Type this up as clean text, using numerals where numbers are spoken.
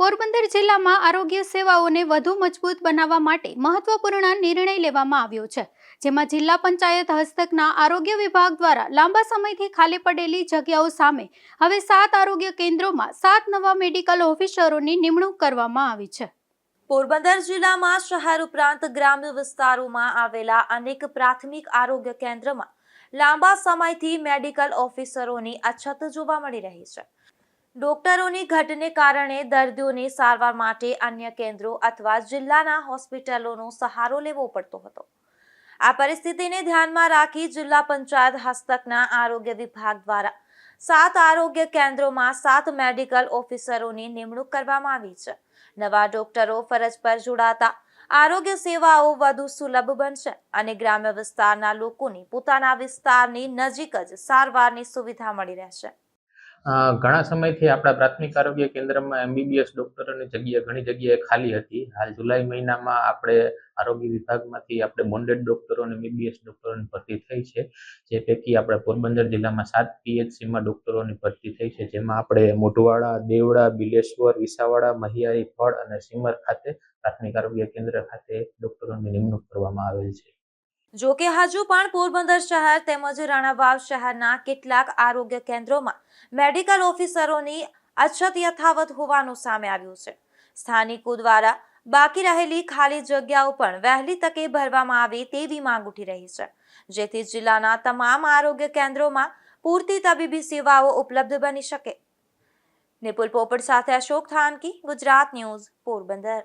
પોરબંદર જિલ્લામાં આરોગ્ય સેવાઓને વધુ મજબૂત બનાવવા માટે મહત્વપૂર્ણ નિર્ણય લેવામાં આવ્યો છે, જેમાં જિલ્લા પંચાયત હસ્તકના આરોગ્ય વિભાગ દ્વારા લાંબા સમયથી ખાલી પડેલી જગ્યાઓ સામે હવે 7 આરોગ્ય કેન્દ્રોમાં 7 નવા મેડિકલ ઓફિસરોની નિમણૂક કરવામાં આવી છે। પોરબંદર જિલ્લામાં શહેર ઉપરાંત ગ્રામ્ય વિસ્તારોમાં આવેલા અનેક પ્રાથમિક આરોગ્ય કેન્દ્રમાં લાંબા સમયથી મેડિકલ ઓફિસરોની અછત જોવા મળી રહી છે। ડોક્ટરોની ઘટને કારણે દર્દીઓને સારવાર માટે અન્ય કેન્દ્રો અથવા જિલ્લાના હોસ્પિટલોનો સહારો લેવો પડતો હતો। આ પરિસ્થિતિને ધ્યાનમાં રાખી જિલ્લા પંચાયત હસ્તકના આરોગ્ય વિભાગ દ્વારા 7 આરોગ્ય કેન્દ્રોમાં 7 મેડિકલ ઓફિસરોની નિમણૂક કરવામાં આવી છે। નવા ડોક્ટરો ફરજ પર જોડાતા આરોગ્ય સેવાઓ વધુ સુલભ બનશે અને ગ્રામ્ય વિસ્તારના લોકોને પોતાના વિસ્તારની નજીક જ સારવારની સુવિધા મળી રહેશે। ઘણા સમયથી આપણા પ્રાથમિક આરોગ્ય કેન્દ્રમાં MBBS ડોક્ટરોની જગ્યા ઘણી જગ્યાએ ખાલી હતી। હાલ જુલાઈ મહિનામાં આપણે આરોગ્ય વિભાગમાંથી આપણે બોન્ડેડ ડોક્ટરો અને MBBS ડોક્ટરોની ભરતી થઈ છે, જે પૈકી આપણે પોરબંદર જિલ્લામાં 7 PHCમાં ડોક્ટરોની ભરતી થઈ છે, જેમાં આપણે મોઢવાડા, દેવડા, બિલેશ્વર, વિસાવડા, મહિયારી, ફળ અને સિમર ખાતે પ્રાથમિક આરોગ્ય કેન્દ્ર ખાતે ડોક્ટરોની નિમણૂક કરવામાં આવેલ છે। જો કે હજુ પણ પોરબંદર શહેર તેમજ રાણાવાવ શહેરના કેટલાક આરોગ્ય કેન્દ્રોમાં મેડિકલ ઓફિસરોની અછત યથાવત હોવાનું સામે આવ્યું છે। સ્થાનિકો દ્વારા બાકી રહેલી ખાલી જગ્યાઓ પણ વહેલી તકે ભરવામાં આવે તેવી માંગ ઉઠી રહી છે, જેથી જિલ્લાના તમામ આરોગ્ય કેન્દ્રોમાં પૂરતી તબીબી સેવાઓ ઉપલબ્ધ બની શકે। નિપુલ પોપટ સાથે અશોક થાનકી, ગુજરાત ન્યૂઝ, પોરબંદર।